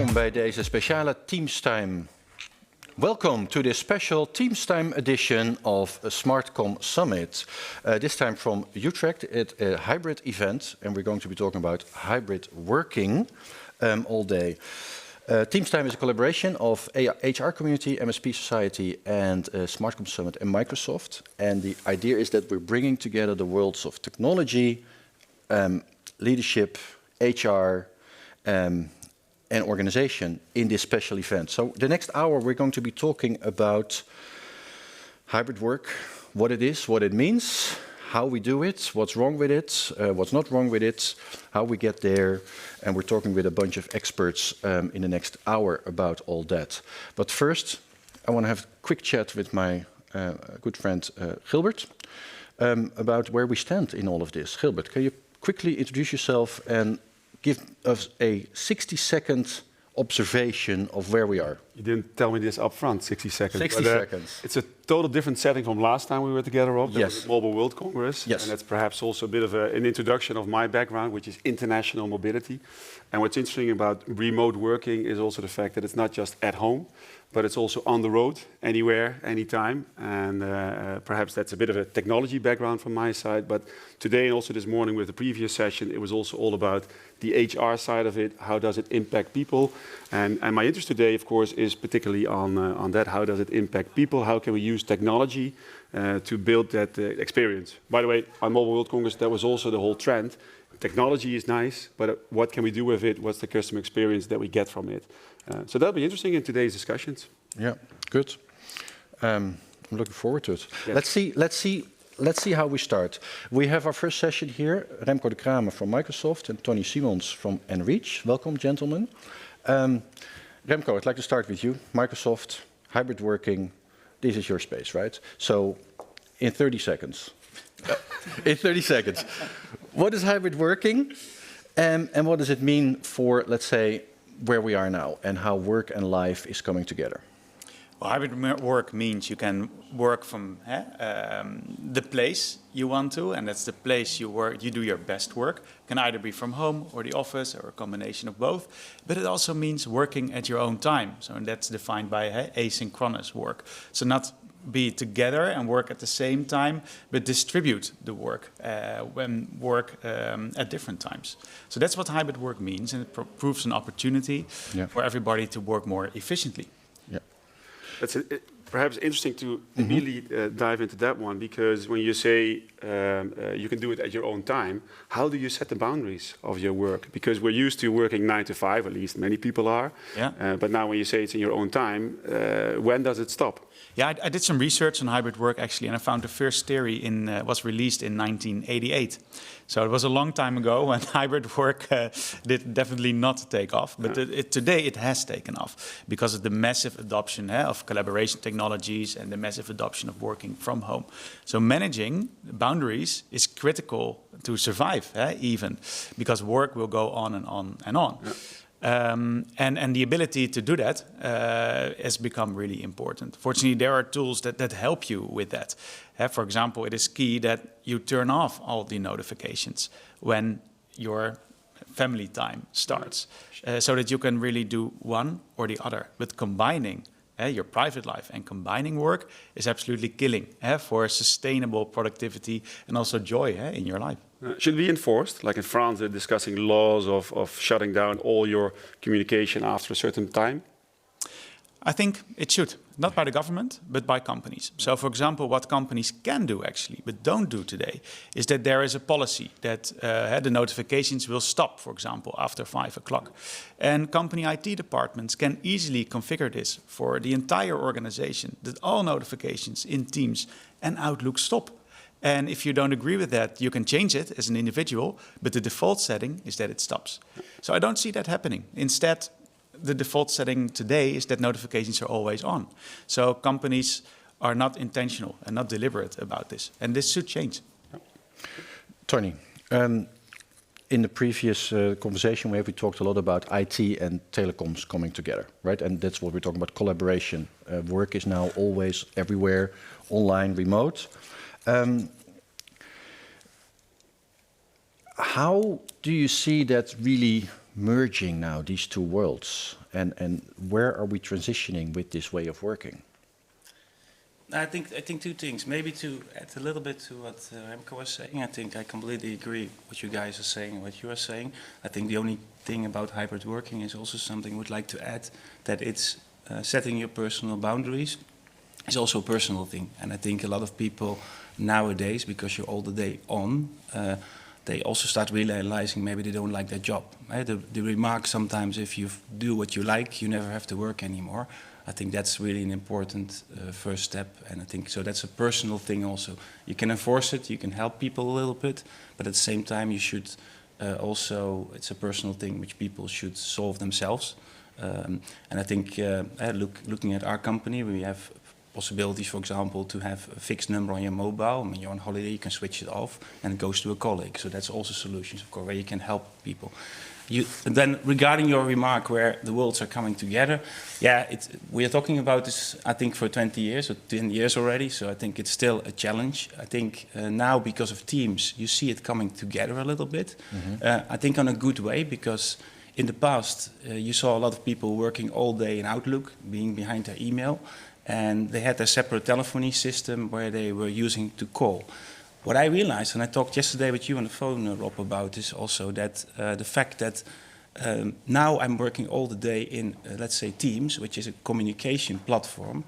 Welkom bij deze speciale Teamstime. Welcome to this special Teamstime edition of a SmartCom Summit. This time from Utrecht, it's a hybrid event, and we're going to be talking about hybrid working all day. Teamstime is a collaboration of HR community, MSP Society, and SmartCom Summit and Microsoft. And the idea is that we're bringing together the worlds of technology, leadership, HR, and organization in this special event. So the next hour we're going to be talking about hybrid work, what it is, what it means, how we do it, what's wrong with it, what's not wrong with it, how we get there, and we're talking with a bunch of experts in the next hour about all that. But first, I want to have a quick chat with my good friend Gilbert about where we stand in all of this. Gilbert, can you quickly introduce yourself and give us a 60-second observation of where we are? You didn't tell me this up front, 60 seconds. 60 seconds. It's a total different setting from last time we were together, Rob. That was the Mobile World Congress. Yes. And that's perhaps also a bit of an introduction of my background, which is international mobility. And what's interesting about remote working is also the fact that it's not just at home, but it's also on the road, anywhere, anytime. And perhaps that's a bit of a technology background from my side. But today and also this morning with the previous session, it was also all about the HR side of it. How does it impact people? And my interest today, of course, is particularly on that. How does it impact people? How can we use technology to build that experience? By the way, on Mobile World Congress, that was also the whole trend. Technology is nice, but what can we do with it? What's the customer experience that we get from it? So that'll be interesting in today's discussions. Yeah, good. I'm looking forward to it. Yes. Let's see how we start. We have our first session here, Remco de Kramer from Microsoft and Tony Simons from Enreach. Welcome, gentlemen. Remco, I'd like to start with you. Microsoft, hybrid working, this is your space, right? So in 30 seconds. In 30 seconds. What is hybrid working and what does it mean for, let's say, where we are now and how work and life is coming together? Well, hybrid work means you can work from the place you want to, and that's the place you do your best work. It can either be from home or the office or a combination of both. But it also means working at your own time. So that's defined by asynchronous work. So not be together and work at the same time, but distribute the work at different times. So that's what hybrid work means, and it proves an opportunity for everybody to work more efficiently. Yeah. That's perhaps interesting to immediately dive into that one, because when you say you can do it at your own time, how do you set the boundaries of your work? Because we're used to working 9 to 5, at least many people are. Yeah. But now when you say it's in your own time, when does it stop? Yeah, I did some research on hybrid work actually, and I found the first theory was released in 1988. So it was a long time ago when hybrid work did definitely not take off. But today it has taken off because of the massive adoption of collaboration technologies and the massive adoption of working from home. So managing boundaries is critical to survive, even because work will go on and on and on. Yeah. And the ability to do that has become really important. Fortunately, there are tools that help you with that. For example, it is key that you turn off all the notifications when your family time starts, so that you can really do one or the other. But combining your private life and combining work is absolutely killing for sustainable productivity and also joy in your life. Should it be enforced? Like in France, they're discussing laws of shutting down all your communication after a certain time. I think it should, not by the government, but by companies. So, for example, what companies can do actually, but don't do today, is that there is a policy that the notifications will stop, for example, after 5 o'clock. And company IT departments can easily configure this for the entire organization, that all notifications in Teams and Outlook stop. And if you don't agree with that, you can change it as an individual, but the default setting is that it stops. So I don't see that happening. Instead, the default setting today is that notifications are always on. So companies are not intentional and not deliberate about this. And this should change. Tony, in the previous conversation we talked a lot about IT and telecoms coming together, right? And that's what we're talking about, collaboration. Work is now always everywhere, online, remote. How do you see that really merging now, these two worlds? And where are we transitioning with this way of working? I think two things. Maybe to add a little bit to what Remco was saying. I think I completely agree what you guys are saying and what you are saying. I think the only thing about hybrid working is also something I would like to add, that it's setting your personal boundaries is also a personal thing. And I think a lot of people nowadays, because you're all the day on, they also start realizing maybe they don't like their job. Right? The remark sometimes, if you do what you like, you never have to work anymore. I think that's really an important first step, and I think so that's a personal thing also. You can enforce it, you can help people a little bit, but at the same time you should also, it's a personal thing which people should solve themselves. And I think looking at our company, we have possibilities, for example, to have a fixed number on your mobile. When you're on holiday, you can switch it off and it goes to a colleague. So that's also solutions, of course, where you can help people. And then regarding your remark where the worlds are coming together, yeah, we are talking about this, I think, for 20 years or 10 years already, so I think it's still a challenge. I think now, because of Teams, you see it coming together a little bit. I think in a good way, because in the past, you saw a lot of people working all day in Outlook, being behind their email, and they had a separate telephony system where they were using to call. What I realized, and I talked yesterday with you on the phone, Rob, about is also that the fact that now I'm working all the day in, let's say, Teams, which is a communication platform.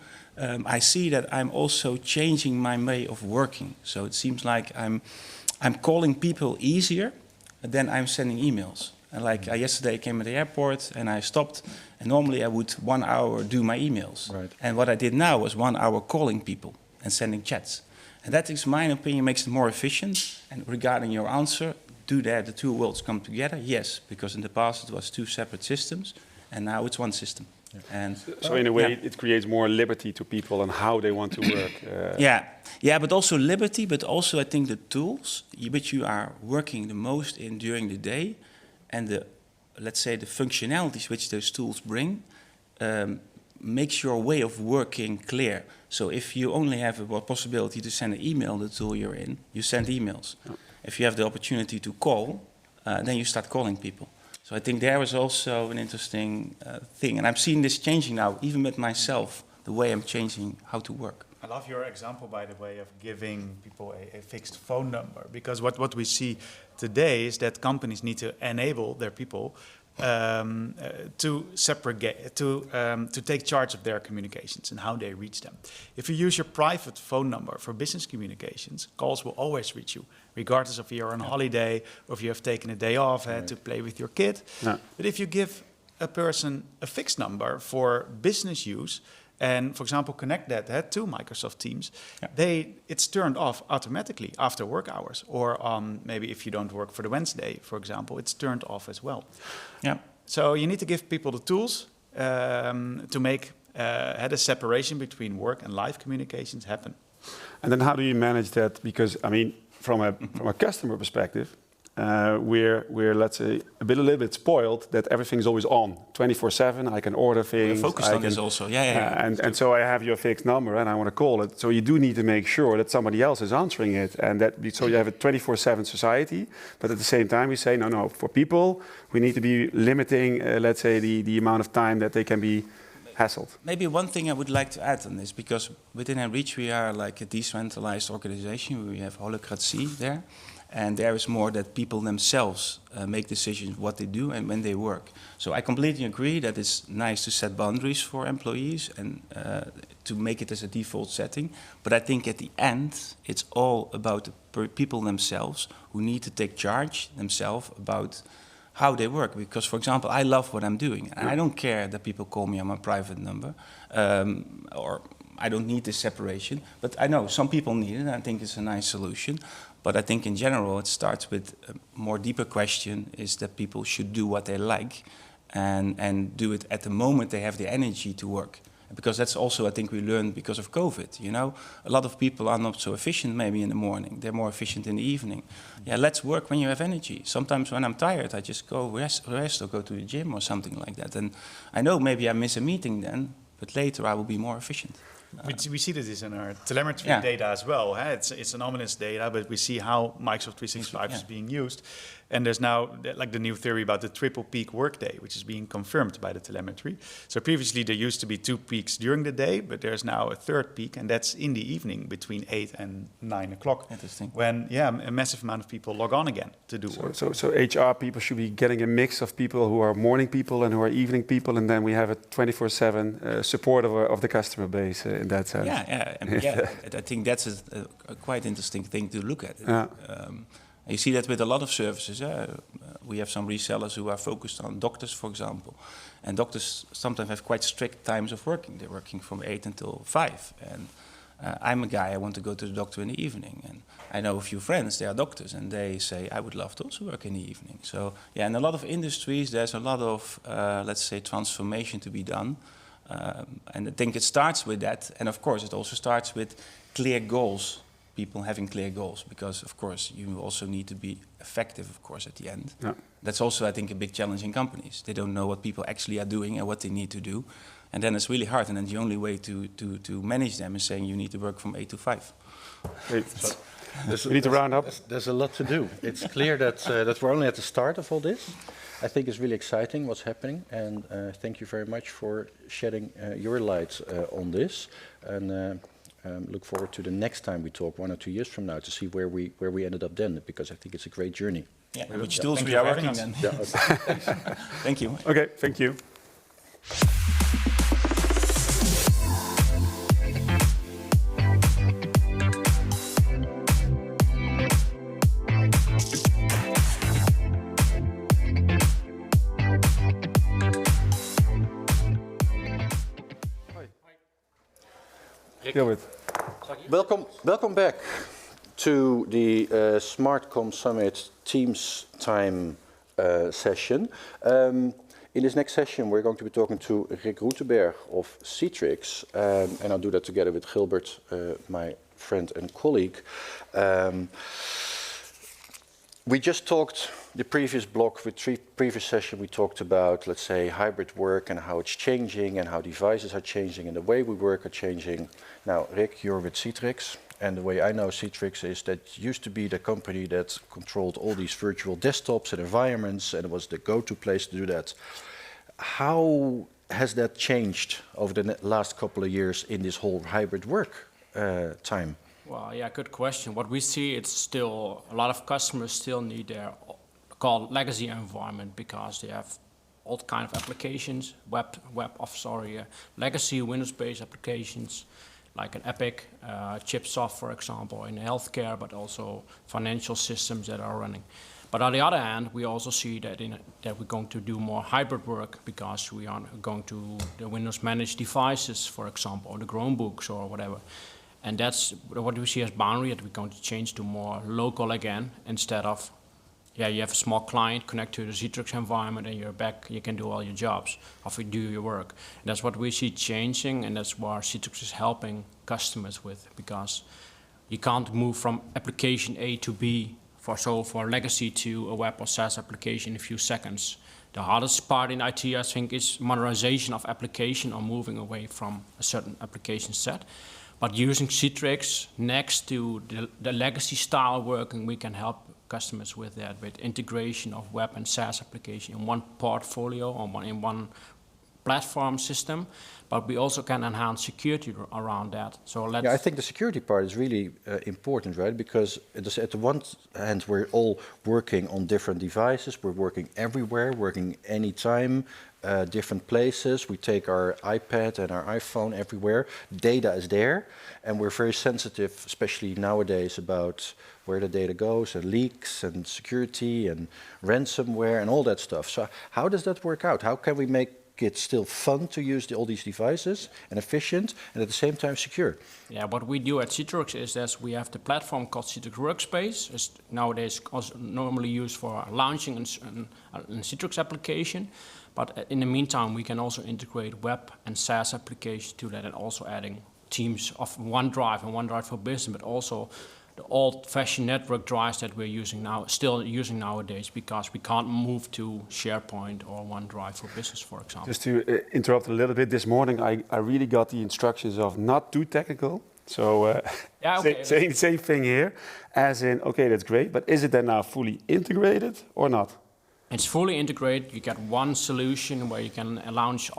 I see that I'm also changing my way of working. So it seems like I'm calling people easier than I'm sending emails. And like yesterday I came at the airport and I stopped, and normally I would 1 hour do my emails. Right. And what I did now was 1 hour calling people and sending chats. And that, is my opinion, makes it more efficient. And regarding your answer, do the two worlds come together? Yes, because in the past it was two separate systems, and now it's one system. Yeah. And so in a way, it creates more liberty to people on how they want to work. Yeah, but also liberty, but also I think the tools which you are working the most in during the day, and the, let's say, the functionalities which those tools bring, makes your way of working clear. So if you only have a possibility to send an email, the tool you're in, you send emails. Yeah. If you have the opportunity to call, then you start calling people. So I think there is also an interesting thing. And I'm seeing this changing now, even with myself, the way I'm changing how to work. I love your example, by the way, of giving people a fixed phone number. Because what we see today is that companies need to enable their people to segregate, to take charge of their communications and how they reach them. If you use your private phone number for business communications, calls will always reach you, regardless of if you're on holiday or if you have taken a day off to play with your kid. Yeah. But if you give a person a fixed number for business use, and, for example, connect that to Microsoft Teams, it's turned off automatically after work hours. Or maybe if you don't work for the Wednesday, for example, it's turned off as well. Yeah. So you need to give people the tools to make the separation between work and live communications happen. And then how do you manage that? Because, I mean, from a customer perspective, we're let's say a little bit spoiled that everything's always on 24/7. I can order things. We're focused on this also, and so I have your fixed number and I want to call it. So you do need to make sure that somebody else is answering it, and that so you have a 24/7 society. But at the same time, we say no. For people, we need to be limiting, let's say, the amount of time that they can be hassled. Maybe one thing I would like to add on this, because within Enreach we are like a decentralized organization. We have holacracy there. And there is more that people themselves make decisions what they do and when they work. So I completely agree that it's nice to set boundaries for employees and to make it as a default setting. But I think at the end, it's all about the people themselves who need to take charge themselves about how they work. Because, for example, I love what I'm doing. And I don't care that people call me on my private number or I don't need this separation. But I know some people need it, and I think it's a nice solution. But I think in general it starts with a more deeper question, is that people should do what they like and do it at the moment they have the energy to work. Because that's also, I think, we learned because of COVID, you know. A lot of people are not so efficient maybe in the morning. They're more efficient in the evening. Yeah, let's work when you have energy. Sometimes when I'm tired, I just go rest or go to the gym or something like that. And I know maybe I miss a meeting then, but later I will be more efficient. We see this in our telemetry Yeah. data as well. It's anonymous data, but we see how Microsoft 365 is Yeah. being used. And there's now like the new theory about the triple peak workday, which is being confirmed by the telemetry. So previously there used to be 2 peaks during the day, but there's now a third peak, and that's in the evening between 8 and 9 o'clock. Interesting. When a massive amount of people log on again to do work. So HR people should be getting a mix of people who are morning people and who are evening people, and then we have a 24/7 support of the customer base in that sense. I think that's a quite interesting thing to look at. Yeah. You see that with a lot of services. We have some resellers who are focused on doctors, for example. And doctors sometimes have quite strict times of working. They're working from 8 until 5. And I'm a guy, I want to go to the doctor in the evening. And I know a few friends, they are doctors, and they say, I would love to also work in the evening. So, yeah, in a lot of industries, there's a lot of, let's say, transformation to be done. And I think it starts with that. And of course, it also starts with clear goals. People having clear goals, because of course you also need to be effective, of course, at the end. Yeah. That's also, I think, a big challenge in companies. They don't know what people actually are doing and what they need to do. And then it's really hard. And then the only way to manage them is saying you need to work from 8 to 5. Great. We need to round up. There's a lot to do. It's clear that we're only at the start of all this. I think it's really exciting what's happening, and thank you very much for shedding your light on this. And look forward to the next time we talk 1 or 2 years from now to see where we ended up then, because I think it's a great journey. Yeah, which tools Thank we you are for working having on. Yeah, Thank you. Okay, thank you. Gilbert. Welcome back to the SmartCom Summit Teams Time session. In this next session, we're going to be talking to Rick Rutenberg of Citrix, and I'll do that together with Gilbert, my friend and colleague. We just talked, the previous block, with previous session, we talked about, let's say, hybrid work and how it's changing and how devices are changing and the way we work are changing. Now, Rick, you're with Citrix, and the way I know Citrix is that it used to be the company that controlled all these virtual desktops and environments, and it was the go-to place to do that. How has that changed over the last couple of years in this whole hybrid work time? Well, yeah, good question. What we see, it's still a lot of customers still need their called legacy environment because they have all kind of applications, legacy Windows-based applications like an Epic, chip soft, for example, in healthcare, but also financial systems that are running. But on the other hand, we also see that that we're going to do more hybrid work because we are going to the Windows managed devices, for example, or the Chromebooks or whatever. And that's what we see as boundary, that we're going to change to more local again, instead of, yeah, you have a small client connect to the Citrix environment and you're back, you can do all your jobs, or you do your work. And that's what we see changing, and that's where Citrix is helping customers with, because you can't move from application A to B, for legacy to a web or SaaS application in a few seconds. The hardest part in IT, I think, is modernization of application or moving away from a certain application set. But using Citrix next to the legacy style working, we can help customers with that, with integration of web and SaaS application in one portfolio or in one platform system. But we also can enhance security around that. So let's. Yeah, I think the security part is really important, right? Because at the one hand, we're all working on different devices. We're working everywhere, working anytime. Different places. We take our iPad and our iPhone everywhere. Data is there, and we're very sensitive, especially nowadays, about where the data goes, and leaks, and security, and ransomware, and all that stuff. So how does that work out? How can we make it still fun to use all these devices, and efficient, and at the same time secure? Yeah, what we do at Citrix is that we have the platform called Citrix Workspace. It's nowadays also normally used for launching a Citrix application. But in the meantime, we can also integrate web and SaaS applications to that, and also adding teams of OneDrive and OneDrive for Business, but also the old-fashioned network drives that we're using now, still using nowadays, because we can't move to SharePoint or OneDrive for Business, for example. Just to interrupt a little bit, this morning I really got the instructions of not too technical. So Yeah, okay. same thing here, as in, okay, that's great, but is it then now fully integrated or not? It's fully integrated. You get one solution where you can launch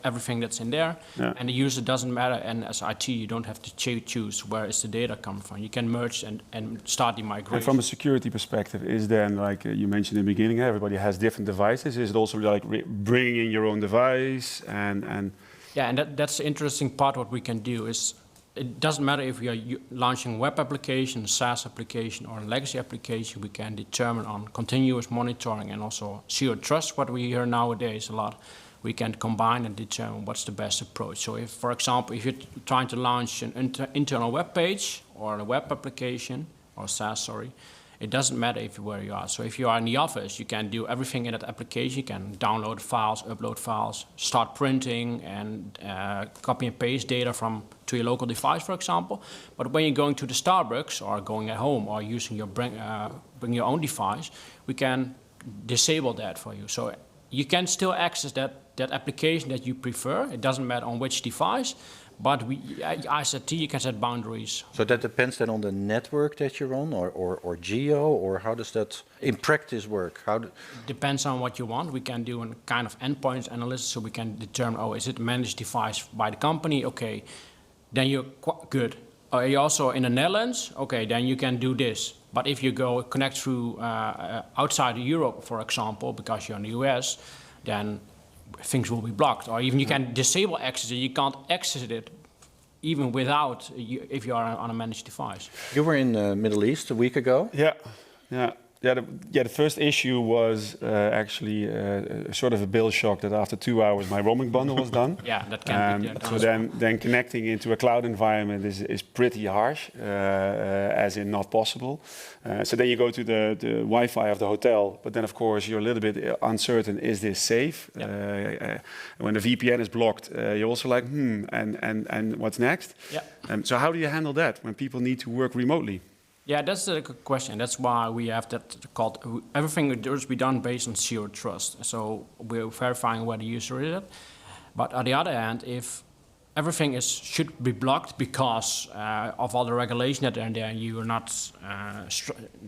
everything that's in there, Yeah. and the user doesn't matter. And as IT, you don't have to choose where is the data coming from. You can merge and start the migration. And from a security perspective, is then, like you mentioned in the beginning, everybody has different devices. Is it also like bringing in your own device and Yeah, and that's the interesting part. What we can do is, it doesn't matter if we are launching a web application, a SaaS application, or a legacy application. We can determine on continuous monitoring and also zero trust, what we hear nowadays a lot. We can combine and determine what's the best approach. So if, for example, if you're trying to launch an internal web page or a web application, or SaaS, sorry, it doesn't matter where you are. So if you are in the office, you can do everything in that application. You can download files, upload files, start printing, and copy and paste data to your local device, for example. But when you're going to the Starbucks or going at home or using bring your own device, we can disable that for you. So you can still access that application that you prefer. It doesn't matter on which device. But as a team, you can set boundaries. So that depends then on the network that you're on, or geo, or how does that in practice work? Depends on what you want. We can do a kind of endpoints analysis, so we can determine, is it a managed device by the company? Okay, then you're good. Are you also in the Netherlands? Okay, then you can do this. But if you go connect through outside Europe, for example, because you're in the US, then things will be blocked, or even you can disable access. You can't access it even without if you are on a managed device. You were in the Middle East a week ago. The first issue was actually sort of a bill shock that after 2 hours my roaming bundle was done. Yeah, that can be done. So then connecting into a cloud environment is pretty harsh, as in not possible. So then you go to the Wi-Fi of the hotel, but then of course you're a little bit uncertain, is this safe? Yeah. When the VPN is blocked, you're also like, and what's next? Yeah. So how do you handle that when people need to work remotely? Yeah, that's a good question. That's why we have that called, everything will be done based on zero trust. So we're verifying where the user is at. But on the other hand, if everything should be blocked because of all the regulation that are there, and you are not,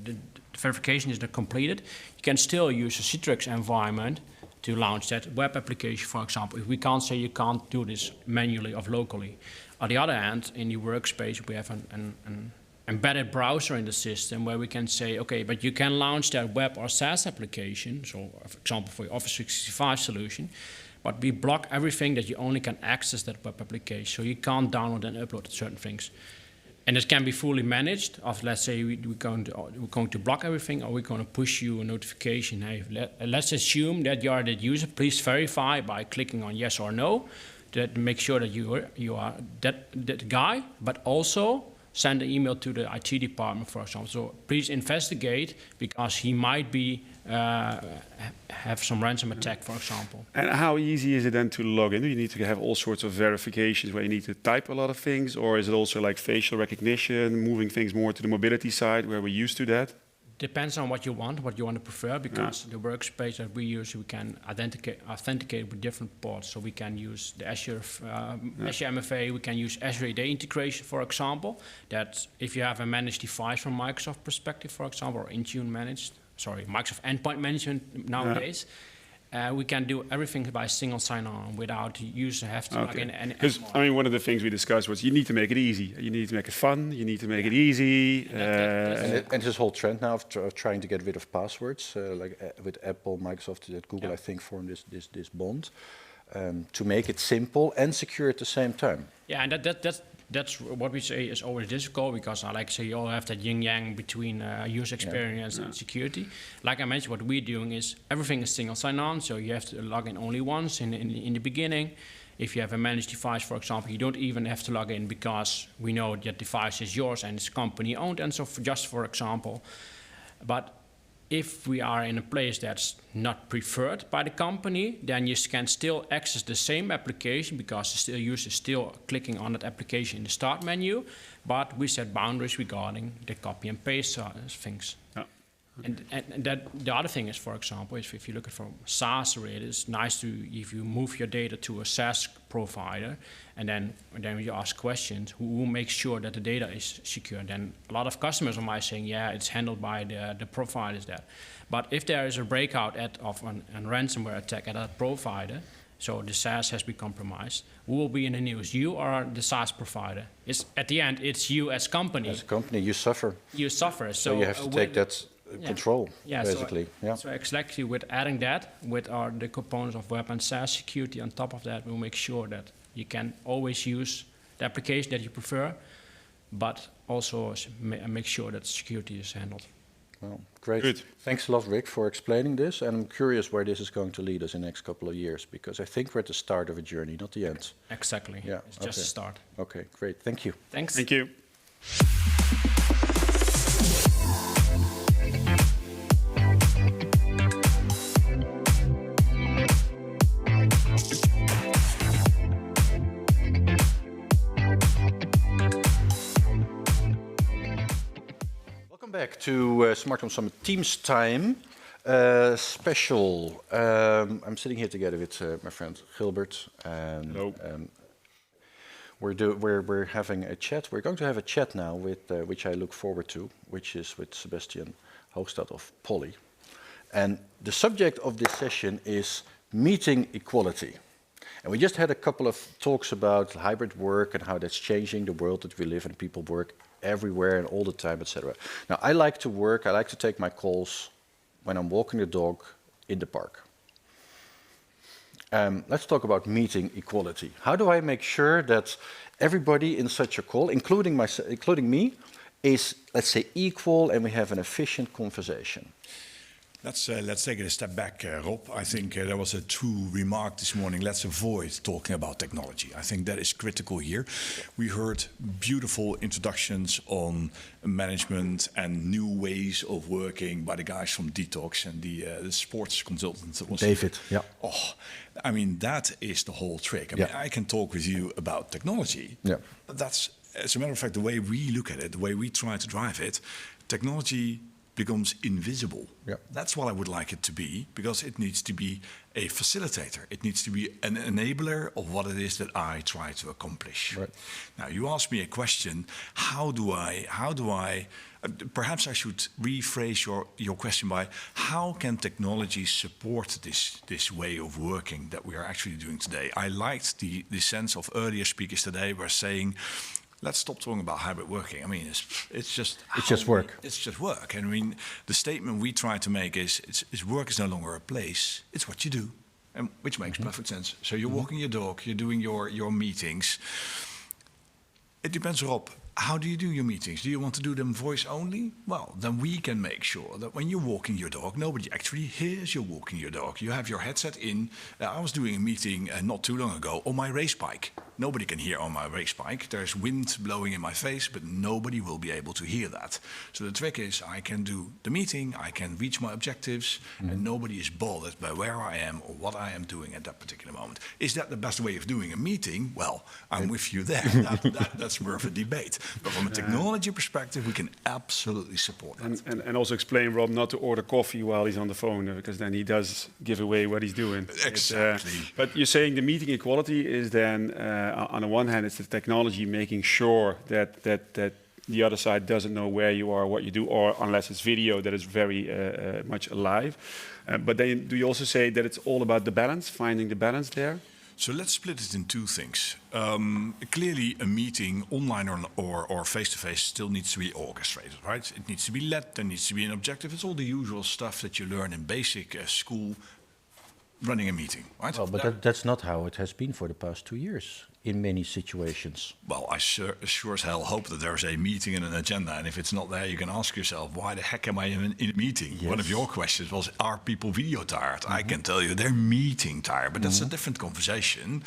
the verification is not completed, you can still use a Citrix environment to launch that web application, for example. If we can't say you can't do this manually or locally. On the other hand, in the workspace, we have an embedded browser in the system where we can say, okay, but you can launch that web or SaaS application, so for example for your Office 365 solution, but we block everything that you only can access that web application, so you can't download and upload certain things. And it can be fully managed, of let's say we're going to block everything, or we're going to push you a notification, hey, let's assume that you are the user, please verify by clicking on yes or no, to make sure that you are that guy, but also send an email to the IT department, for example. So please investigate, because he might be have some ransom attack, for example. And how easy is it then to log in? Do you need to have all sorts of verifications where you need to type a lot of things, or is it also like facial recognition, moving things more to the mobility side where we're used to that? Depends on what you want to prefer, because the workspace that we use, we can authenticate with different ports. So we can use the Azure MFA, we can use Azure AD integration, for example. That if you have a managed device from Microsoft perspective, for example, or Intune Microsoft Endpoint Management nowadays, we can do everything by single sign-on without the user have to log in. Because I mean, one of the things we discussed was you need to make it easy, you need to make it fun, you need to make it easy. And this whole trend now of trying to get rid of passwords, like with Apple, Microsoft, Google, I think formed this bond to make it simple and secure at the same time. Yeah, and that's what we say is always difficult, because I like to say you all have that yin-yang between user experience and security. Like I mentioned, what we're doing is everything is single sign-on, so you have to log in only once in the beginning. If you have a managed device, for example, you don't even have to log in, because we know that device is yours and it's company owned, and so just for example. But if we are in a place that's not preferred by the company, then you can still access the same application because the user is still clicking on that application in the start menu, but we set boundaries regarding the copy and paste things. Yeah. And that the other thing is, for example, is if you look at from SaaS, it is nice to, if you move your data to a SaaS provider, and then you ask questions, who makes sure that the data is secure? Then a lot of customers are might saying, yeah, it's handled by the providers there. But if there is a breakout of a ransomware attack at that provider, so the SaaS has been compromised, who will be in the news? You or the SaaS provider? It's, at the end, it's you as company. As a company, you suffer. You suffer. So you have to take that control, basically. So exactly with adding that, with the components of web and SaaS security on top of that, we'll make sure that you can always use the application that you prefer, but also make sure that security is handled. Well, great. Good. Thanks a lot, Rick, for explaining this. And I'm curious where this is going to lead us in the next couple of years, because I think we're at the start of a journey, not the end. Exactly. Yeah, It's just a start. Okay, great. Thank you. Thanks. Thank you. Welcome back to Smart Home Summit Teams Time special. I'm sitting here together with my friend Gilbert. And, Hello. we're having a chat. We're going to have a chat now with which I look forward to, which is with Sebastian Hoogstad of Poly. And the subject of this session is meeting equality. And we just had a couple of talks about hybrid work and how that's changing the world that we live in. People work everywhere and all the time, etc. Now, I like to work, I like to take my calls when I'm walking the dog in the park. Let's talk about meeting equality. How do I make sure that everybody in such a call, including me, is, let's say, equal and we have an efficient conversation? Let's take it a step back, Rob. I think there was a true remark this morning. Let's avoid talking about technology. I think that is critical here. We heard beautiful introductions on management and new ways of working by the guys from Detox and the sports consultant. That was David, yeah. Oh, I mean, that is the whole trick. I mean, I can talk with you about technology, but that's, as a matter of fact, the way we look at it, the way we try to drive it, technology becomes invisible. That's what I would like it to be, because it needs to be a facilitator. It needs to be an enabler of what it is that I try to accomplish. Right. Now, you asked me a question, how do I perhaps I should rephrase your question by, how can technology support this way of working that we are actually doing today? I liked the sense of earlier speakers today were saying, let's stop talking about hybrid working. I mean, it's just work. It's just work. And I mean, the statement we try to make is work is no longer a place. It's what you do, and which makes perfect sense. So you're walking your dog, you're doing your meetings. It depends, Rob. How do you do your meetings? Do you want to do them voice only? Well, then we can make sure that when you're walking your dog, nobody actually hears you walking your dog. You have your headset in. I was doing a meeting not too long ago on my race bike. Nobody can hear on my race bike. There's wind blowing in my face, but nobody will be able to hear that. So the trick is I can do the meeting, I can reach my objectives, and nobody is bothered by where I am or what I am doing at that particular moment. Is that the best way of doing a meeting? Well, I'm with you there. That's worth a debate. But from a technology perspective, we can absolutely support that. And also explain, Rob, not to order coffee while he's on the phone, because then he does give away what he's doing. Exactly. But you're saying the meeting equality is then, on the one hand, it's the technology making sure that the other side doesn't know where you are, what you do, or unless it's video that is very much alive. But then do you also say that it's all about the balance, finding the balance there? So let's split it in two things. Clearly, a meeting, online or face-to-face, still needs to be orchestrated, right? It needs to be led, there needs to be an objective. It's all the usual stuff that you learn in basic school, running a meeting, right? Well, but that's not how it has been for the past 2 years in many situations. Well, I sure as hell hope that there's a meeting and an agenda, and if it's not there, you can ask yourself, why the heck am I in a meeting? Yes. One of your questions was, are people video tired? I can tell you they're meeting tired, but that's a different conversation.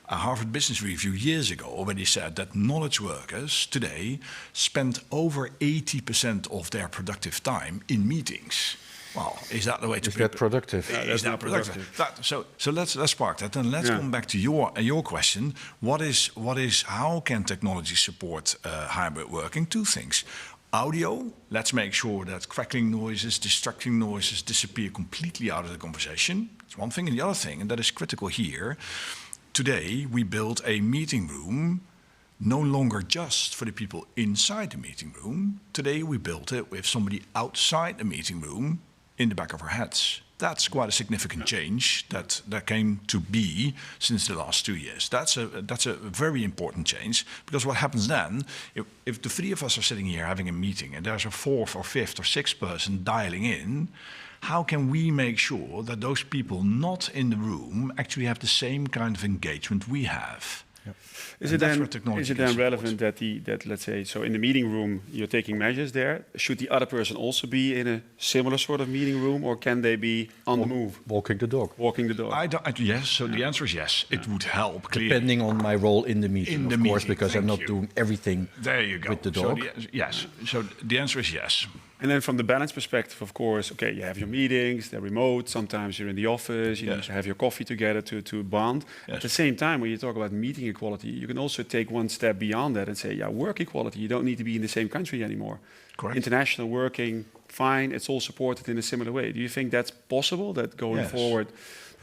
Harvard Business Review years ago already said that knowledge workers today spend over 80% of their productive time in meetings. Well, is that the way to Is that productive? Is that not productive? So let's park that, and let's come back to your question. How can technology support hybrid working? Two things. Audio, let's make sure that crackling noises, distracting noises disappear completely out of the conversation. That's one thing. And the other thing, and that is critical here, today we build a meeting room no longer just for the people inside the meeting room. Today we built it with somebody outside the meeting room in the back of our heads. That's quite a significant change that came to be since the last 2 years. That's a very important change, because what happens then, if the three of us are sitting here having a meeting and there's a fourth or fifth or sixth person dialing in, how can we make sure that those people not in the room actually have the same kind of engagement we have? Is it then relevant that let's say, so in the meeting room you're taking measures there? Should the other person also be in a similar sort of meeting room, or can they be on the move? Walking the dog. Walking the dog. Yes, so the answer is yes. It would help, clearly. Depending on my role in the meeting, of course, because I'm not doing everything there you go. with the dog. So the answer is yes. And then from the balance perspective, of course, okay, you have your meetings, they're remote, sometimes you're in the office, you need to have your coffee together to bond. Yes. At the same time, when you talk about meeting equality, you can also take one step beyond that and say, yeah, work equality, you don't need to be in the same country anymore. Correct. International working, fine, it's all supported in a similar way. Do you think that's possible, that going forward,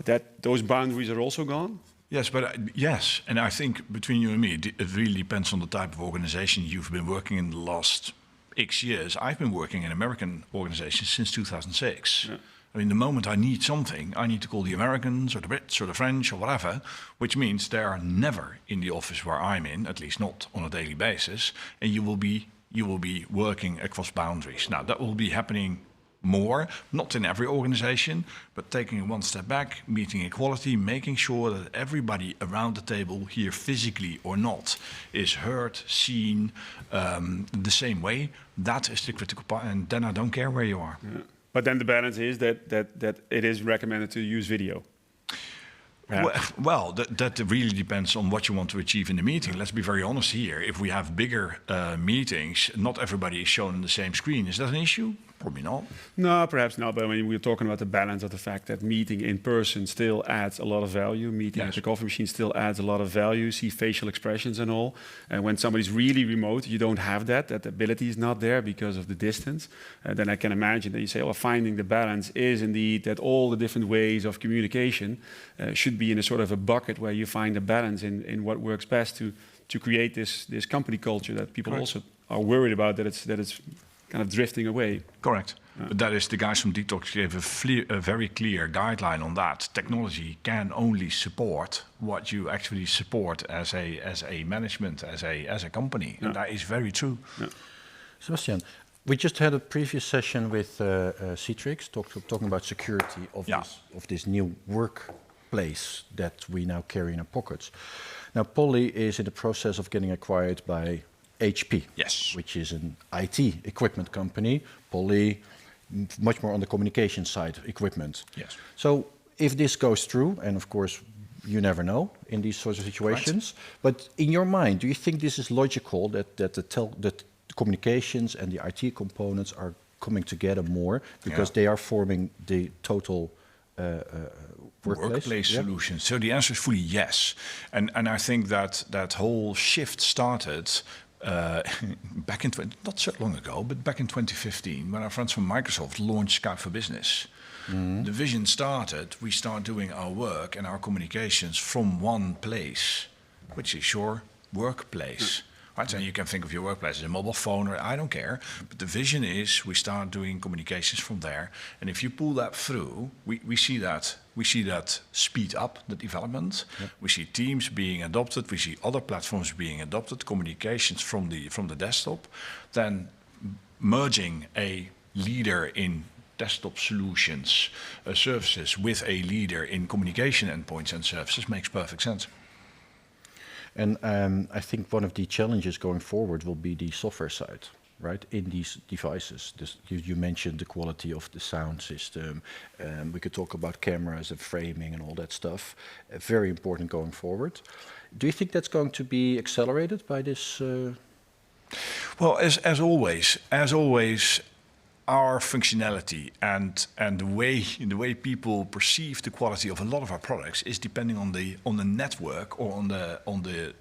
that those boundaries are also gone? Yes, but yes, and I think between you and me, it really depends on the type of organization you've been working in the last X years. I've been working in American organizations since 2006. Yeah. I mean, the moment I need something, I need to call the Americans or the Brits or the French or whatever, which means they are never in the office where I'm in, at least not on a daily basis, and you will be working across boundaries. Now, that will be happening more, not in every organization, but taking one step back, meeting equality, making sure that everybody around the table here, physically or not, is heard, seen the same way. That is the critical part, and then I don't care where you are. Yeah. But then the balance is that it is recommended to use video. Well, that really depends on what you want to achieve in the meeting. Let's be very honest here. If we have bigger meetings, not everybody is shown on the same screen. Is that an issue? Probably not. No, perhaps not. But I mean, we're talking about the balance of the fact that meeting in person still adds a lot of value. Meeting at the coffee machine still adds a lot of value. See facial expressions and all. And when somebody's really remote, you don't have that. That ability is not there because of the distance. Then I can imagine that you say, well, finding the balance is indeed that all the different ways of communication should be in a sort of a bucket where you find a balance in what works best to create this company culture that people also are worried about, that it's kind of drifting away. Correct. But that is, the guys from Detox gave a very clear guideline on that. Technology can only support what you actually support as a management, as a company. And that is very true. Yeah. Sebastian, we just had a previous session with Citrix talking about security of this new workplace that we now carry in our pockets. Now, Poly is in the process of getting acquired by HP, which is an IT equipment company. Poly, much more on the communication side, equipment. Yes. So if this goes through, and of course you never know in these sorts of situations, but in your mind, do you think this is logical that the communications and the IT components are coming together more because they are forming the total workplace solution? So the answer is fully yes. And I think that whole shift started back in not so long ago, but back in 2015, when our friends from Microsoft launched Skype for Business. The vision started, we start doing our work and our communications from one place, which is your workplace. Right? So you can think of your workplace as a mobile phone, or I don't care. But the vision is we start doing communications from there. And if you pull that through, we see that speed up the development. Yep. We see Teams being adopted. We see other platforms being adopted. Communications from the desktop. Then merging a leader in desktop solutions, services with a leader in communication endpoints and services makes perfect sense. And I think one of the challenges going forward will be the software side, right, in these devices. You mentioned the quality of the sound system. We could talk about cameras and framing and all that stuff. Very important going forward. Do you think that's going to be accelerated by this? Well, as always, our functionality and the way people perceive the quality of a lot of our products is depending on the network or on the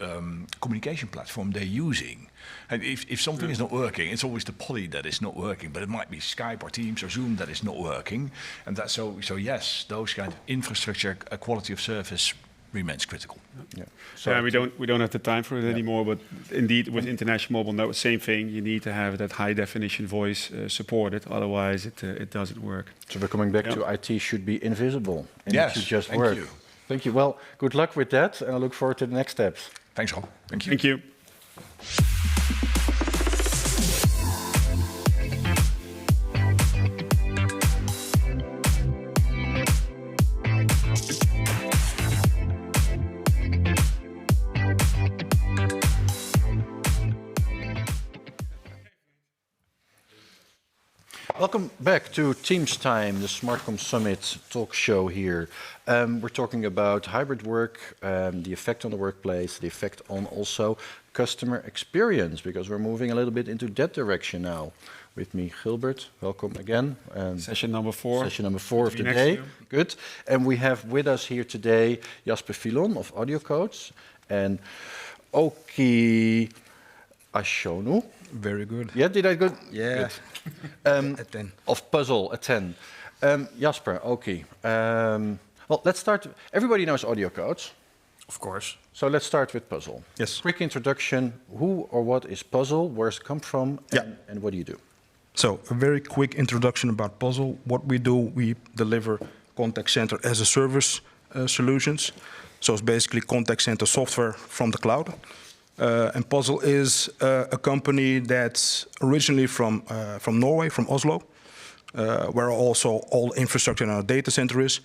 communication platform they're using. And if something is not working, it's always the poly that is not working, but it might be Skype or Teams or Zoom that is not working. And that's so yes, those kind of infrastructure, quality of service remains critical. Yeah. So we don't have the time for it anymore. But indeed, with international mobile network, same thing. You need to have that high definition voice supported. Otherwise, it doesn't work. So we're coming back to IT should be invisible. And Yes, it should just thank work. you. Thank you. Well, good luck with that, and I look forward to the next steps. Thanks, Rob. Thank you. Thank you. Welcome back to Teams Time, the SmartCom Summit talk show here. We're talking about hybrid work, the effect on the workplace, the effect on also customer experience, because we're moving a little bit into that direction now. With me, Gilbert, welcome again. Session number 4. Session number 4 of Be the next day. to you. Good. And we have with us here today Jasper Filon of AudioCodes and Oki Ashonu. Very good. Yeah, did I good? Yeah. Good. At 10. Of Puzzle at 10. Jasper, Oki. Well, let's start. Everybody knows AudioCodes. Of course. So let's start with Puzzle. Yes. Quick introduction. Who or what is Puzzle? Where's it come from? Yeah. And what do you do? So a very quick introduction about Puzzle. What we do, we deliver contact center as a service solutions. So it's basically contact center software from the cloud. And Puzzle is a company that's originally from Norway, from Oslo, where also all infrastructure in our data center is.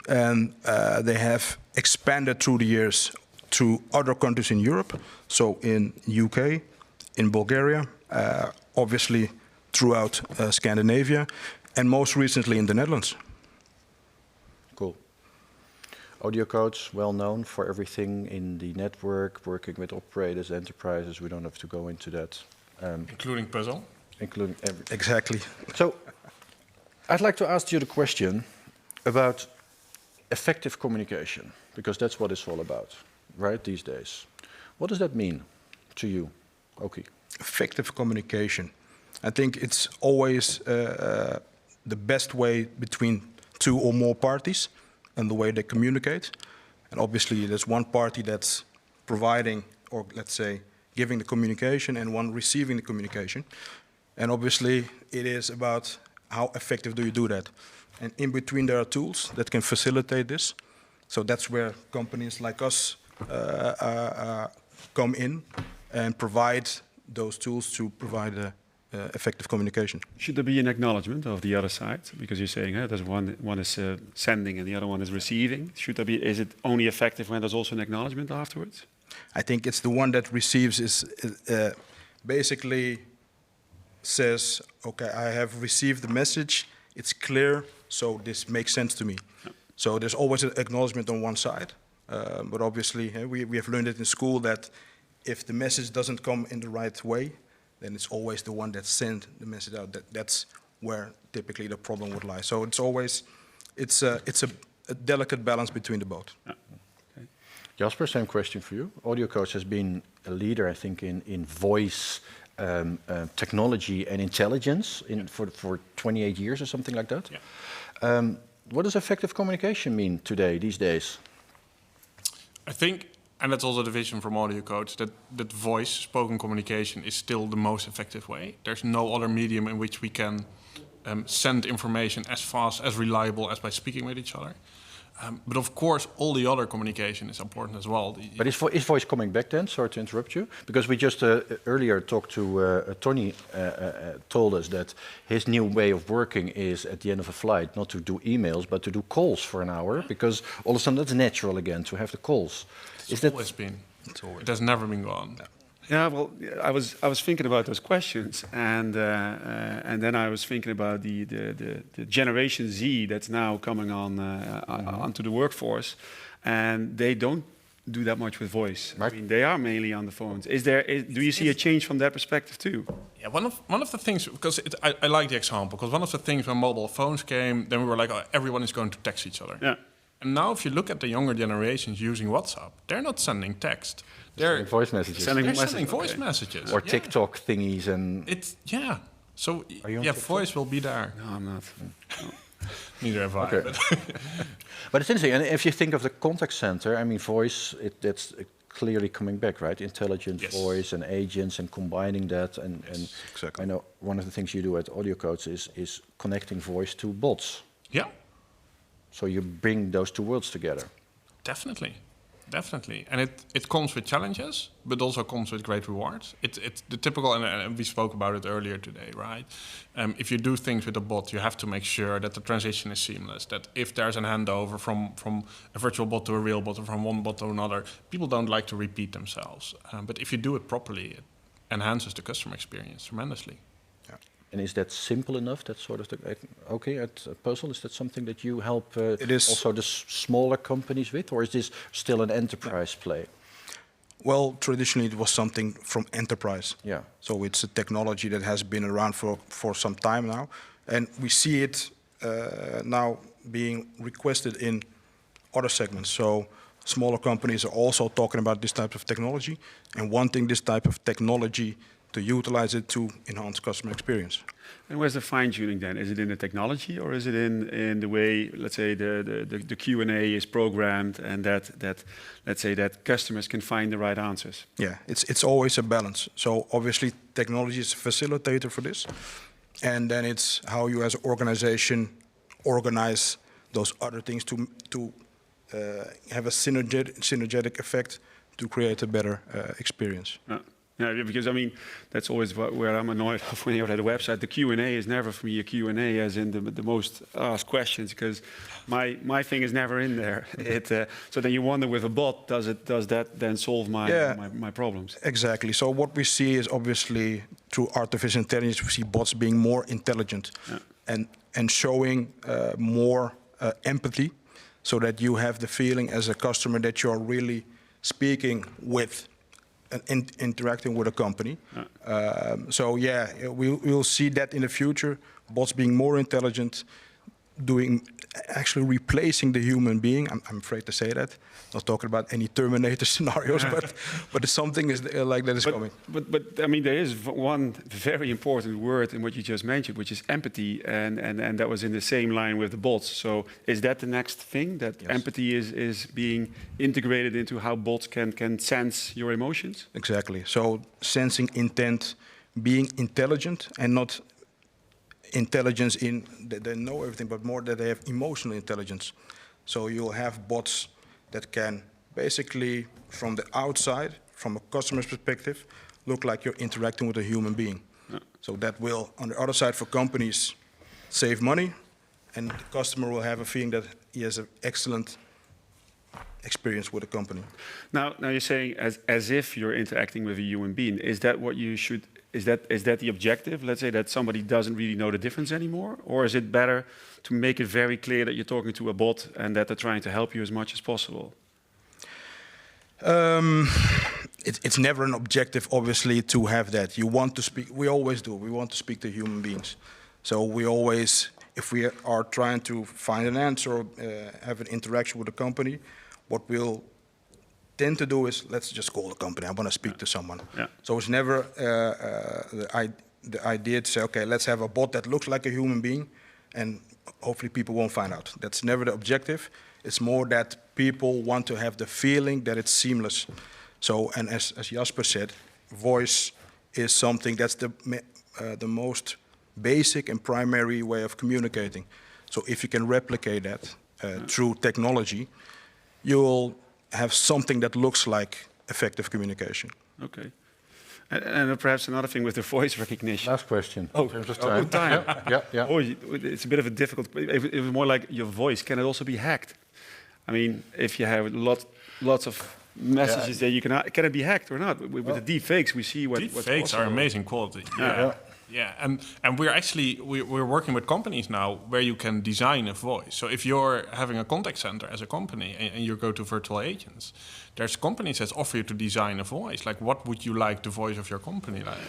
And they have expanded through the years to other countries in Europe. So in UK, in Bulgaria, obviously throughout Scandinavia, and most recently in the Netherlands. Cool. AudioCodes, well known for everything in the network, working with operators, enterprises. We don't have to go into that. Including Puzzle? Including everything. Exactly. So, I'd like to ask you the question about effective communication, because that's what it's all about, right, these days. What does that mean to you, Oki? Effective communication. I think it's always the best way between two or more parties and the way they communicate. And obviously there's one party that's providing, or let's say, giving the communication and one receiving the communication. And obviously it is about how effective do you do that. And in between there are tools that can facilitate this. So that's where companies like us come in and provide those tools to provide effective communication. Should there be an acknowledgement of the other side? Because you're saying there's one is sending and the other one is receiving. Should there be? Is it only effective when there's also an acknowledgement afterwards? I think it's the one that receives is basically says, okay, I have received the message. It's clear, so this makes sense to me. Yeah. So there's always an acknowledgement on one side, but obviously we have learned it in school that if the message doesn't come in the right way, then it's always the one that sent the message out. That's where typically the problem would lie. So it's always, it's a delicate balance between the both. Yeah. Okay. Jasper, same question for you. AudioCodes has been a leader, I think, in voice technology and intelligence for 28 years or something like that. Yeah. What does effective communication mean today, these days? I think, and that's also the vision from AudioCodes, that voice, spoken communication is still the most effective way. There's no other medium in which we can send information as fast, as reliable as by speaking with each other. But of course, all the other communication is important as well. But is voice coming back then? Sorry to interrupt you. Because we just earlier talked to Tony, told us that his new way of working is at the end of a flight not to do emails, but to do calls for an hour, because all of a sudden that's natural again to have the calls. It's always been. It has never been gone. Yeah, well, I was thinking about those questions, and then I was thinking about the Generation Z that's now coming on onto the workforce, and they don't do that much with voice. Right. I mean, they are mainly on the phones. Do you see a change from that perspective too? Yeah, one of the things, because I like the example, because one of the things when mobile phones came, then we were like, oh, everyone is going to text each other. Yeah. And now if you look at the younger generations using WhatsApp, they're not sending text. They're Voice messages. Sending sending voice okay. messages. Or Yeah. TikTok thingies and... It's, yeah. So, Are you on yeah, TikTok? voice will be there. No, I'm not. Neither have I. Okay. But But it's interesting, and if you think of the contact center, I mean, voice, that's clearly coming back, right? Intelligent Yes. voice and agents and combining that. And exactly. I know one of the things you do at Audio Codes is connecting voice to bots. yeah, So you bring those two worlds together. definitely. Definitely. And it comes with challenges, but also comes with great rewards. It's the typical, and we spoke about it earlier today, right? If you do things with a bot, you have to make sure that the transition is seamless, that if there's an handover from a virtual bot to a real bot or from one bot to another, people don't like to repeat themselves. But if you do it properly, it enhances the customer experience tremendously. And is that simple enough? That sort of okay at Puzzle, is that something that you help It is. also the smaller companies with, or is this still an enterprise play? Well, traditionally it was something from enterprise. Yeah. So it's a technology that has been around for some time now. And we see it now being requested in other segments. So smaller companies are also talking about this type of technology and wanting this type of technology to utilize it to enhance customer experience. And where's the fine tuning then? Is it in the technology, or is it in the way, let's say, the Q&A is programmed, and that let's say that customers can find the right answers? Yeah, it's always a balance. So obviously technology is a facilitator for this. And then it's how you as an organization organize those other things to have a synergetic effect to create a better experience. Yeah, because I mean, that's always where I'm annoyed of when you're at a website. The Q&A is never for me a Q&A as in the most asked questions, because my thing is never in there. So then you wonder with a bot, does that then solve my problems? Exactly. So what we see is obviously through artificial intelligence, we see bots being more intelligent and showing more empathy, so that you have the feeling as a customer that you're really speaking with and interacting with a company. So yeah, we'll see that in the future, bots being more intelligent, actually replacing the human being. I'm afraid to say that. Not talking about any Terminator scenarios, but it's something like that is coming. But I mean, there is one very important word in what you just mentioned, which is empathy, and that was in the same line with the bots. So is that the next thing, that empathy is being integrated into how bots can sense your emotions? Exactly. So sensing intent, being intelligent, and not intelligence in that they know everything, but more that they have emotional intelligence. So you'll have bots that can basically, from the outside, from a customer's perspective, look like you're interacting with a human being. So that will, on the other side for companies, save money, and the customer will have a feeling that he has an excellent experience with the company. Now you're saying as if you're interacting with a human being. Is that what you should? Is that the objective? Let's say that somebody doesn't really know the difference anymore, or is it better to make it very clear that you're talking to a bot and that they're trying to help you as much as possible? It's never an objective, obviously, to have that. You want to speak. We always do. We want to speak to human beings. So we always, if we are trying to find an answer or have an interaction with a company, what we'll tend to do is, let's just call the company. I want to speak to someone. Yeah. So it's never the idea to say, okay, let's have a bot that looks like a human being, and hopefully people won't find out. That's never the objective. It's more that people want to have the feeling that it's seamless. So, and as Jasper said, voice is something that's the most basic and primary way of communicating. So if you can replicate that through technology, you'll have something that looks like effective communication. Okay. And perhaps another thing with the voice recognition. Last question. Oh, in terms of time. time. Yeah. Oh, it's a bit of a difficult. It was more like your voice. Can it also be hacked? I mean, if you have lots of messages that you can it be hacked or not? With the deep fakes, we see what. Deep fakes are amazing quality. Yeah. Yeah, and we're working with companies now where you can design a voice. So if you're having a contact center as a company and you go to virtual agents, there's companies that offer you to design a voice. Like, what would you like the voice of your company like?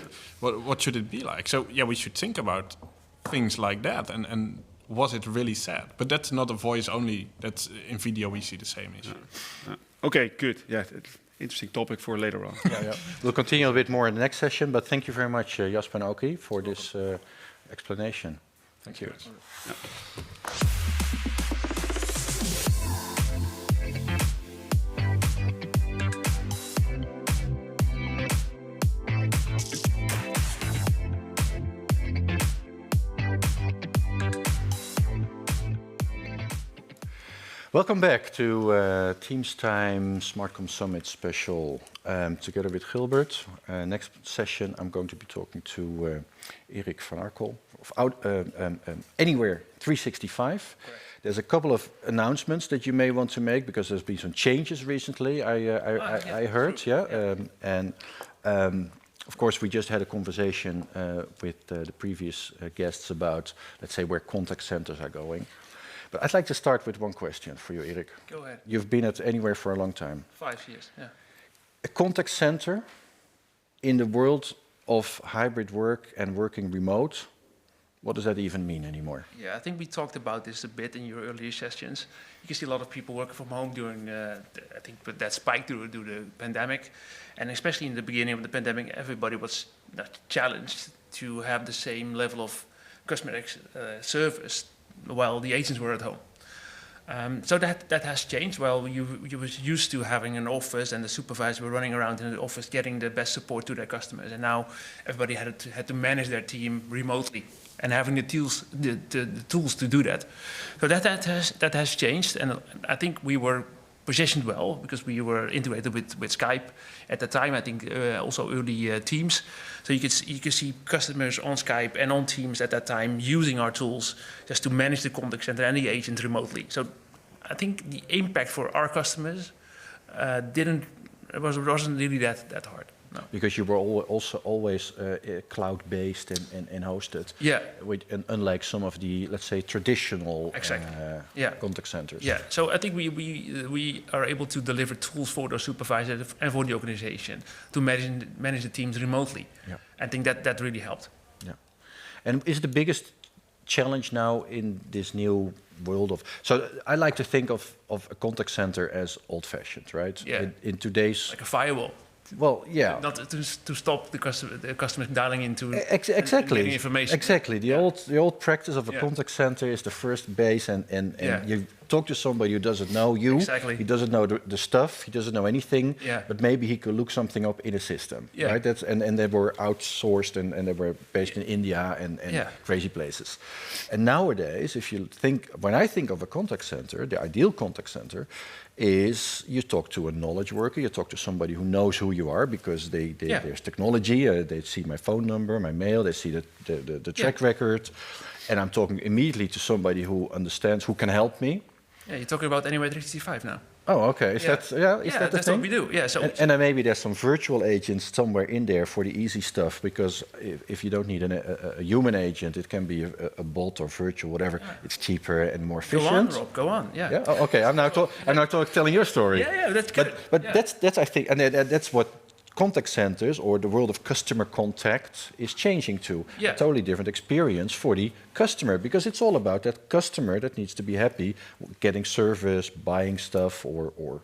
What should it be like? So yeah, we should think about things like that and was it really sad? But that's not a voice only. That's in video we see the same issue. Okay, good. Yeah, interesting topic for later on. We'll continue a bit more in the next session, but thank you very much, Jasper and Oki, for this explanation. Thank you. Welcome back to Teams Time SmartCom Summit special together with Gilbert. Next session I'm going to be talking to Erik van Arkel of Anywhere 365. Correct. There's a couple of announcements that you may want to make because there's been some changes recently, I heard. Of course, we just had a conversation with the previous guests about, let's say, where contact centers are going. But I'd like to start with one question for you, Erik. Go ahead. You've been at Anywhere for a long time. 5 years, yeah. A contact center in the world of hybrid work and working remote, what does that even mean anymore? Yeah, I think we talked about this a bit in your earlier sessions. You can see a lot of people working from home during, I think, that spike due to the pandemic. And especially in the beginning of the pandemic, everybody was challenged to have the same level of customer service while the agents were at home. So that has changed. Well, you was used to having an office and the supervisor were running around in the office getting the best support to their customers. And now everybody had to manage their team remotely and having the tools to do that. So that has changed. And I think we were positioned well because we were integrated with Skype at the time. I think also early Teams. So you could see customers on Skype and on Teams at that time using our tools just to manage the contact center and the agent remotely. So I think the impact for our customers wasn't really that hard. No. Because you were also always cloud-based and hosted. Yeah. And unlike some of the, let's say, traditional exactly. contact centers. Yeah. So I think we are able to deliver tools for the supervisor and for the organization to manage the teams remotely. Yeah. I think that really helped. Yeah. And is the biggest challenge now in this new world of... So I like to think of a contact center as old-fashioned, right? Yeah. In today's... Like a firewall. Well, yeah. Not to stop the customers dialing into exactly. and getting information. Exactly. The old practice of a contact center is the first base, and you talk to somebody who doesn't know you. Exactly. He doesn't know the stuff. He doesn't know anything. Yeah. But maybe he could look something up in a system. Yeah. Right. And they were outsourced and they were based in India and crazy places. And nowadays, when I think of a contact center, the ideal contact center is you talk to a knowledge worker, you talk to somebody who knows who you are because there's technology, they see my phone number, my mail, they see the track record, and I'm talking immediately to somebody who understands, who can help me. Yeah, you're talking about Anywhere 365 now. Oh, okay. Is that the that's thing? what we do. Yeah. So and then maybe there's some virtual agents somewhere in there for the easy stuff, because if you don't need a human agent, it can be a bot or virtual, whatever. Yeah. It's cheaper and more efficient. Go on, Rob. Go on. Yeah. Yeah. Oh, okay. I'm now telling your story. Yeah. That's good. But that's I think, and that's what contact centers or the world of customer contact is changing to. Yeah. A totally different experience for the customer, because it's all about that customer that needs to be happy getting service, buying stuff, or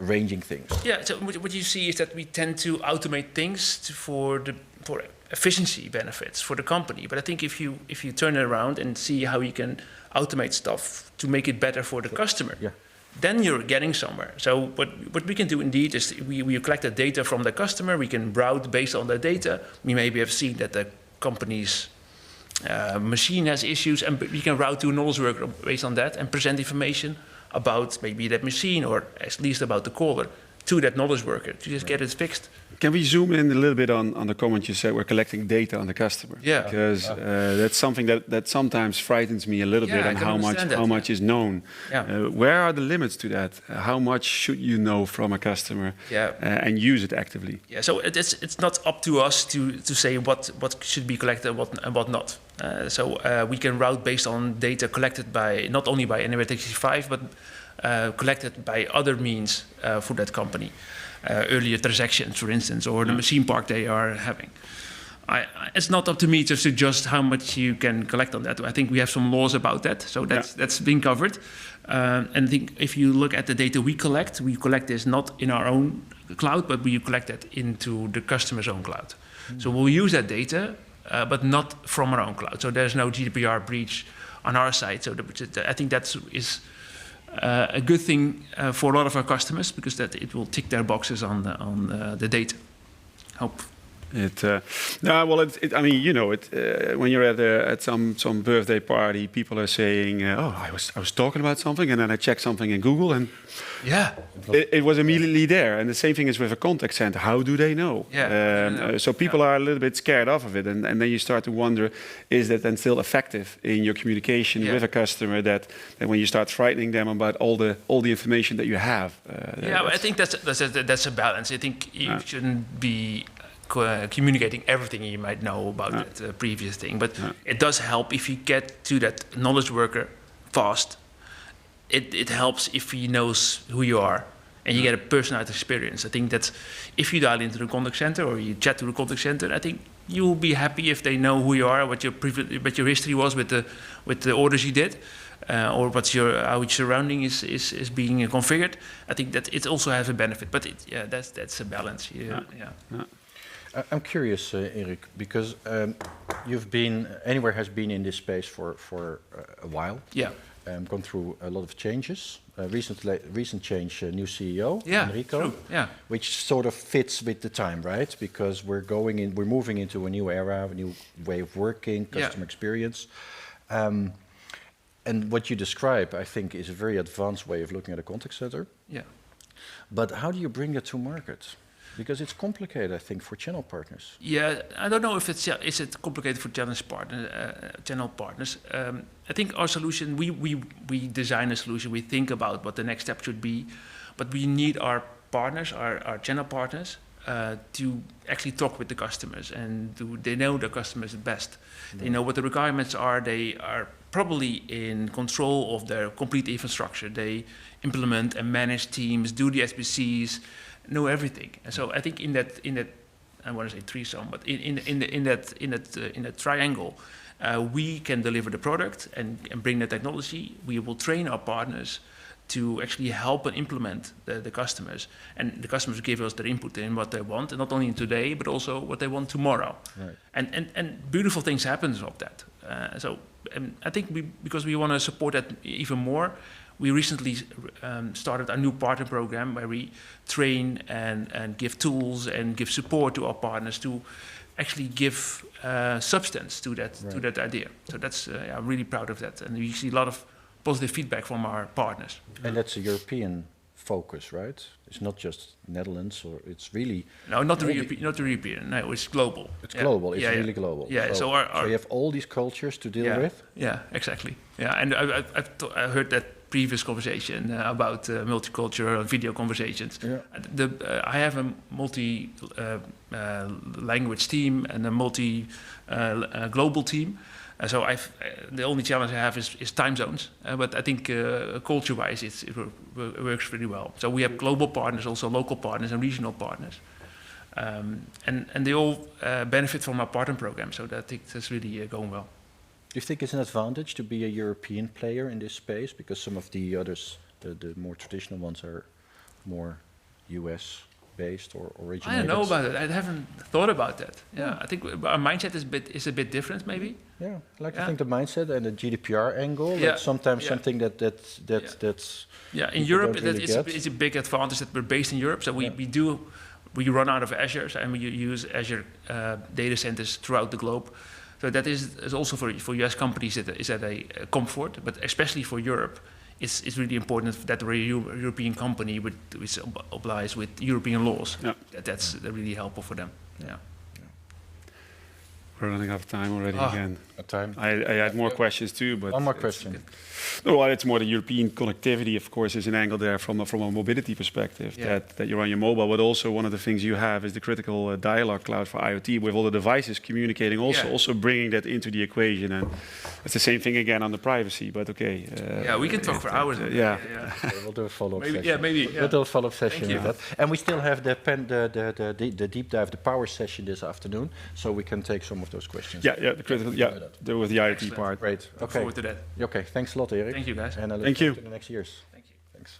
arranging things. Yeah, so what you see is that we tend to automate things for efficiency benefits for the company. But I think if you turn it around and see how you can automate stuff to make it better for the customer, then you're getting somewhere. So what we can do indeed is we collect the data from the customer, we can route based on the data. We maybe have seen that the company's machine has issues, and we can route to a knowledge worker based on that and present information about maybe that machine or at least about the caller to that knowledge worker to just get it fixed. Can we zoom in a little bit on the comment you said, we're collecting data on the customer? Yeah. Because that's something that sometimes frightens me a little Yeah, bit, I on can understand that, how much is known. Yeah. Where are the limits to that? How much should you know from a customer and use it actively? Yeah, so it's not up to us to say what should be collected and what not. So we can route based on data collected by not only by Anywhere 365, but collected by other means for that company. Earlier transactions, for instance, or the machine park they are having. It's not up to me to suggest how much you can collect on that. I think we have some laws about that, so that's been covered. And I think if you look at the data we collect this not in our own cloud, but we collect that into the customer's own cloud. So we'll use that data, but not from our own cloud. So there's no GDPR breach on our side. So I think that is a good thing for a lot of our customers, because that it will tick their boxes on the data. Hope. I mean, you know, when you're at some birthday party, people are saying, "Oh, I was talking about something, and then I checked something in Google, and it was immediately there." And the same thing is with a contact center. How do they know? So people are a little bit scared off of it, and then you start to wonder: is that then still effective in your communication with a customer? That when you start frightening them about all the information that you have. I think that's a balance. I think you shouldn't be communicating everything you might know about that previous thing. But it does help if you get to that knowledge worker fast. It helps if he knows who you are and you get a personalized experience. I think that if you dial into the contact center or you chat to the contact center, I think you will be happy if they know who you are, what your history was with the orders you did, or how your surrounding is being configured. I think that it also has a benefit. But that's a balance. I'm curious, Erik, because Anywhere has been in this space for a while. Yeah. Gone through a lot of changes. Recent change, new CEO, Enrico, true. Yeah. Which sort of fits with the time, right? Because we're moving into a new era, a new way of working, customer experience. And what you describe, I think, is a very advanced way of looking at a contact center. Yeah. But how do you bring that to market? Because it's complicated, I think, for channel partners. Yeah, I don't know if is it complicated for channel partners. I think our solution, we design a solution, we think about what the next step should be, but we need our partners, our channel partners, to actually talk with the customers, and they know the customers the best. They know what the requirements are. They are probably in control of their complete infrastructure. They implement and manage teams, do the SBCs, know everything. And so I think in that I want to say threesome, but in that triangle, we can deliver the product and bring the technology. We will train our partners to actually help and implement the customers, and the customers give us their input in what they want, and not only in today but also what they want tomorrow. Right. And beautiful things happen of that. I think because we want to support that even more, we recently started a new partner program where we train and give tools and give support to our partners to actually give substance to that idea. So that's I'm really proud of that, and we see a lot of positive feedback from our partners. And that's a European focus, right? It's not just Netherlands, or it's really... No, not the European. No, it's global. It's global. It's really global. Yeah. So you have all these cultures to deal with. Yeah, exactly. Yeah, and I heard that previous conversation about multicultural and video conversations. Yeah. I have a multi-language team and a multi-global team. So the only challenge I have is time zones, but I think culture-wise it works really well. So we have global partners, also local partners and regional partners, and they all benefit from our partner program. So I think that's really going well. Do you think it's an advantage to be a European player in this space, because some of the others, the more traditional ones, are more US-based or originated? I don't know about it. I haven't thought about that. Yeah, I think our mindset is a bit different, maybe. Yeah, I think the mindset and the GDPR angle. That's sometimes something that's. Yeah, in Europe, it's a big advantage that we're based in Europe. So we run out of Azure, and we use Azure data centers throughout the globe. So that is also for US companies is that a comfort, but especially for Europe, it's really important that we're a European company which obliges with European laws. Yeah. That's really helpful for them. Yeah. We're running out of time already again. Time. I had more questions too, but One more question. No, well, it's more the European connectivity, of course, is an angle there from a mobility perspective, Yeah. that you're on your mobile, but also one of the things you have is the critical dialogue cloud for IoT, with all the devices communicating also bringing that into the equation. And it's the same thing again on the privacy, but okay. Yeah, we can talk for hours. Yeah. Okay, we'll do a follow-up Maybe, session. yeah, maybe. Yeah. We'll do a follow-up session Thank with that. And we still have the deep dive, the power session this afternoon, so we can take some of those questions. Yeah, the critical, with the IoT Excellent. part. Great. Look Okay. forward to that. Okay. Thanks a lot, Erik. Thank you, guys. And I look Thank you. forward to the next years. Thank you. Thanks.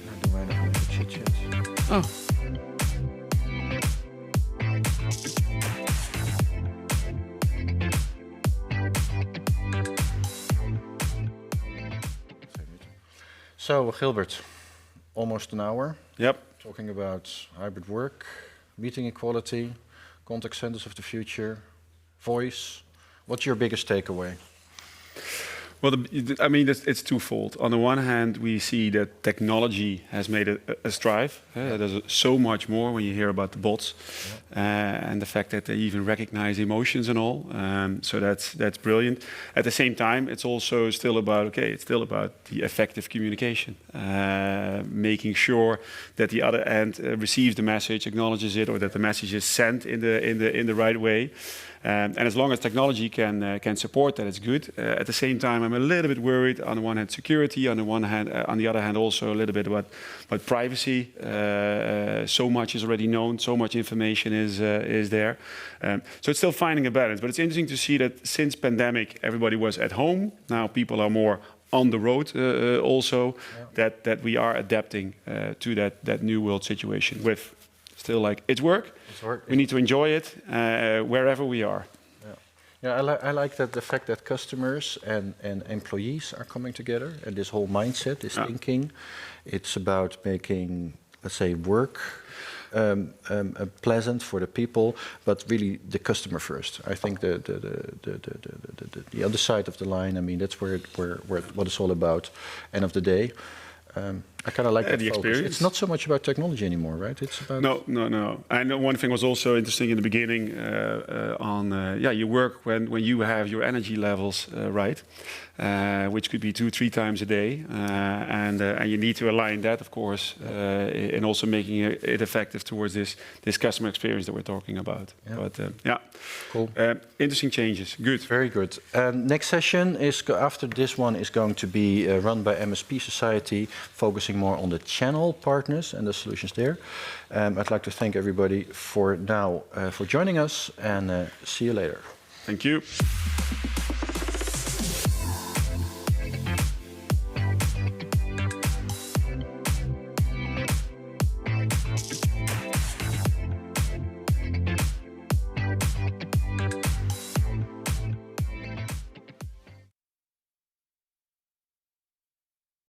Nou doen wij nog even chit-chat. Oh. So, Gilbert, almost an hour Yep. talking about hybrid work, meeting equality, contact centers of the future, voice. What's your biggest takeaway? Well, I mean, it's twofold. On the one hand, we see that technology has made a strive. There's so much more when you hear about the bots, and the fact that they even recognize emotions and all. So that's brilliant. At the same time, it's also still about the effective communication, making sure that the other end receives the message, acknowledges it, or that the message is sent in the right way. And as long as technology can support that, it's good. At the same time, I'm a little bit worried. On the one hand, security. On the other hand, also a little bit about privacy. So much is already known. So much information is there. So it's still finding a balance. But it's interesting to see that since pandemic, everybody was at home. Now people are more on the road also. That we are adapting to that new world situation with. Still like, it's work. We need to enjoy it wherever we are. Yeah, I like that the fact that customers and employees are coming together, and this whole mindset, this thinking. It's about making, let's say, work pleasant for the people, but really the customer first. I think the other side of the line, I mean, that's where what it's all about. End of the day. I kind of like that the focus. experience. It's not so much about technology anymore, right? It's about No. And one thing was also interesting in the beginning you work when you have your energy levels right, which could be 2-3 times a day, and you need to align that, of course, and also making it effective towards this customer experience that we're talking about. Yeah. But cool. Interesting changes. Good. Very good. Next session is after this one is going to be run by MSP Society, focusing more on the channel partners and the solutions there. I'd like to thank everybody for now for joining us, and see you later. Thank you.